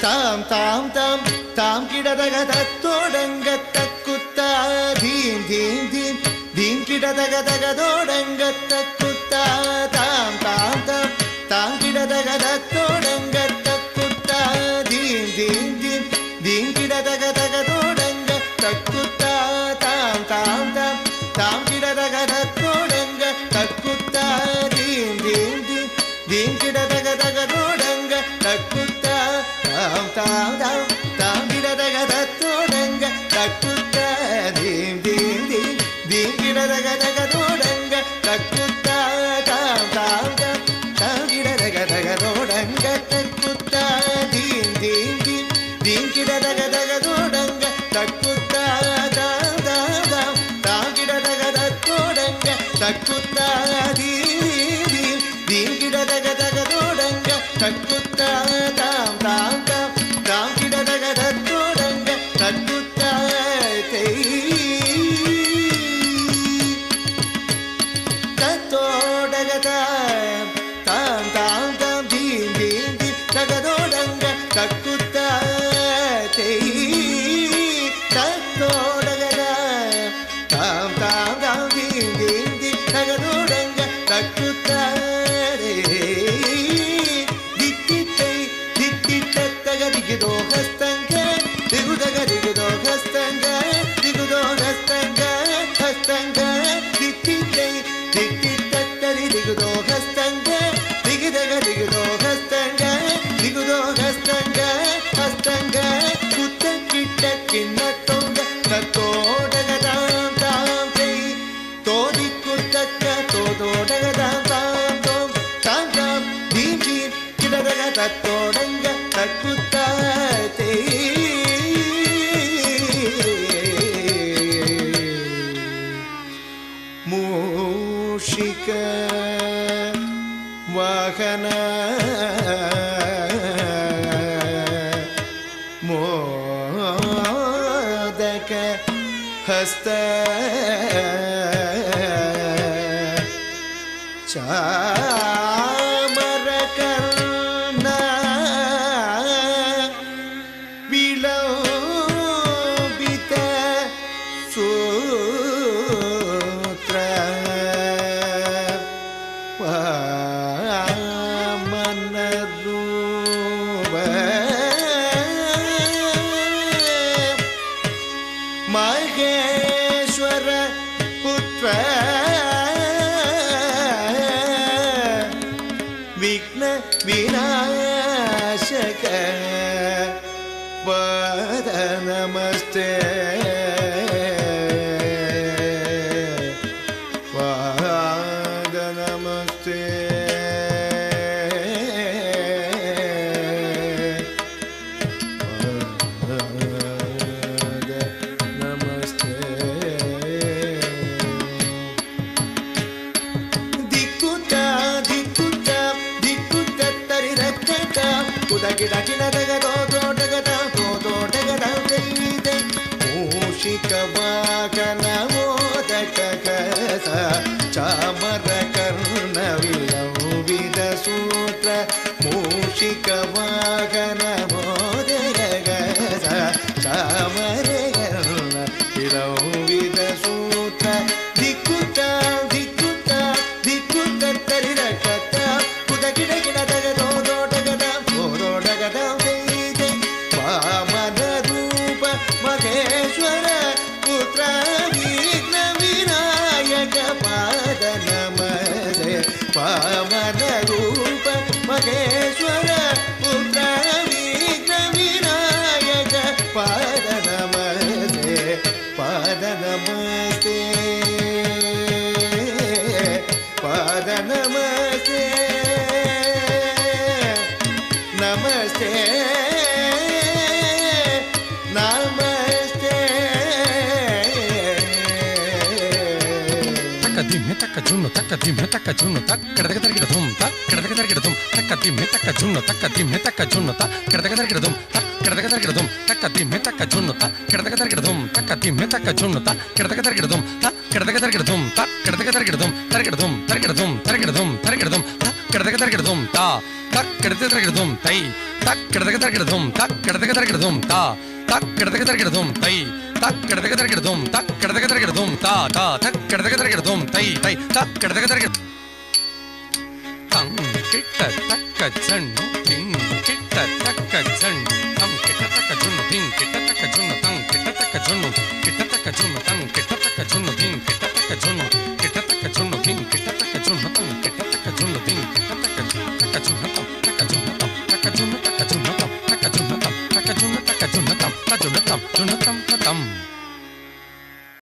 தாம் தாம் தாம் தாம் கிடதக தத்தோடங்க தக்குத்தா தீம் தீம் தீம் தீம் கிடதக தகதோடங்க தக்குத்தா தாம் தாம் தாம் தாம் கிடதக தத்தோடங்க தக்குத்தா தீம் தீம் தீம் தீம் கிடதக தகதோடங்க தக்குத்தா தாம் தாம் தாம் தாம் கிடதக தத்தோடங்க தக்குத்தா தீம் தீம் தீம் தீம் கிடதக தகதோடங்க தக்குத்தா தாம் தாம் தாம் தாம் கிடதக தத்தோடங்க தக்குத்தா தீம் தீம் தீம் தீம் கிடதக தகதோடங்க தக்குத்தா தாம் தாம் தாம் தாம் கிடதக தகதோடங்க தக்குத்தா தீம் தீம் தீம் தீம் கிடதக தகதோடங்க தக்குத்தா தாம் தாம் தாம் தாம் கிடதக தத்தோடங்க தக்குத்தா தீம் தீம் தீம் கிடதக தகதோடங்க தக்குத்தா தாம் தாம் தாம் தாம் கிடதக தத்தோடங்க தக்குத்தா தத்தோடக தாம் தாம் தாம் தாம் தீம் தீம் தீம் தகதோடங்க தக்குத்தா தத்தோடக தாம் தாம் தாம் தீம் தீம் தீம் தகதோடங்க தக்குத்தா தித்தித்தை தித்தித்த தகதிகுதோ ஹஸ்தங்க திகுதக திகுதோ ஹஸ்தங்க திகுதோ ஹஸ்தங்க ஹஸ்தங்க தித்தித்தை தித்தித்த தரி திகுதோ ஹஸ்தங்க திகுதக திகுதோ ஹஸ்தங்க திகுதோ ஹஸ்தங்க ஹஸ்தங்க குத்த கிட்ட கிண்ண தொங்க தத்தோடக தாம் தாம் செய் தோதி குத்தக்க தோதோடக தாம் தாம் தோம் தாம் தாம் தீம் தீம் கிடதக தத்தோடங்க தக்குத்தா மூஷிக வாகன மோதக ஹஸ்த சாமர கர்ண விலோபித சூத்ர வாமன ரூப மகேஸ்வர புத்ர விக்ன விநாசக பத நமஸ்தே பத நமஸ்தே மூஷிக வாகன மோதக சாமர கர்ண விலோபித சூತ್ರ மூஷிக வாகன மோதக சாமர கர்ண விலோபித சூತ್ರ ದಿಕ್ಕುತ್ತ ದಿಕ್ಕುತ್ತ ದಿಕ್ಕುತ್ತ ತರಿರಕತ್ತ ಕುದ ಗಿಡ ಗಿಡದಗ ದೋದೋಟಗದ ದೋದೋಟಗದ ವೈದೆ ವಾಮನ ರೂಪ ಮಹೇಶ್ವರ ಪುತ್ರ ವಿಘ್ನ ವಿನಾಯಕ ಪಾದ ನಮಸ್ತೆ ವಾಮನ ರೂಪ ಮಹೇಶ್ವರ ಪುತ್ರ ವಿಘ್ನ ವಿನಾಯಕ ಪಾದ ನಮಸ್ತೆ ಪಾದ ನಮಸ್ತೆ ಪಾದ ನಮಸ್ತೆ ನಮಸ್ತೆ ನಮಸ್ತೆ ತಕ್ಕ ದಿಮ್ಮೆ ತಕ್ಕ ಜುಣ್ಣು ತಕ್ಕ ದಿಮ್ಮೆ ತಕ್ಕ ಜುಣ್ಣು ತಕ್ಕ ಕೆಡದಗ ತರಗಿಡ ಧುಮ್ ತಕ್ಕ ಕೆಡದಗ ತರಗಿಡ ಧುಮ್ ತಕ್ಕ ದಿಮ್ಮೆ ತಕ್ಕ ಜುಣ್ಣು ತಕ್ಕ ದಿಮ್ಮೆ ತಕ್ಕ ಜುಣ್ಣು ತಕ್ಕ ಕೆಡದಗ ತರಗಿಡ ಧುಮ್ ತಕ್ಕ ಕೆಡದಗ ತರಗಿಡ ಧುಮ್ ತಕ್ಕ ದಿಮ್ಮೆ ತಕ್ಕ ಜುಣ್ಣು ತಕ್ಕ ಕೆಡದಗ ತರಗಿಡ ಧುಮ್ ತಕ್ಕ ದಿಮ್ಮೆ ತಕ್ಕ ಜುಣ್ಣು ತಕ್ಕ ಕೆಡದಗ ತರಗಿಡ ಧುಮ್ ತಕ್ಕ ಕೆಡದಗ ತರಗಿಡ ಧುಮ್ ತಕ್ಕ ಕೆಡದಗ ತರಗಿಡ ಧುಮ್ ತರಗಿಡ ಧುಮ್ ತರಗಿಡ ಧುಮ್ ತರಗಿಡ ಧುಮ್ ತರಗಿಡ ಧುಮ್ ತಕ್ಕ ಕೆಡದಗ ತರಗಿಡ ಧುಮ್ ತಾ ತಾ தக்கடதகதகதம் தை தக்கடதகதகதம் தக்கடதகதகதம் தா தக்கடதகதகதம் தை தக்கடதகதகதம் தக்கடதகதகதம் தா தா தக்கடதகதகதம் தை தை தக்கடதகதகதம் தம் கிட்ட தக்க ஜன்னு திங் கிட்ட தக்க ஜன்னு தம் கிட்ட தக்க ஜன்னு திங் கிட்ட தக்க ஜன்னு தம் கிட்ட தக்க ஜன்னு கிட்ட தக்க ஜன்னு தம் கிட்ட தக்க ஜன்னு திங் கிட்ட தக்க ஜன்னு கிட்ட தக்க ஜன்னு திங் கிட்ட தக்க ஜன்னு தம் கிட்ட தக்க ஜன்னு திங் கிட்ட தக்க ஜன்னு தம் தக்க ஜன்னு தம் தக்க ஜன்னு தக்க ஜன்னு தம் தக்க ஜன்னு தம் தக்க ஜன்னு தக்க ஜன்னு தம் தக்க ஜன்னு தம் ஜன்னு தம்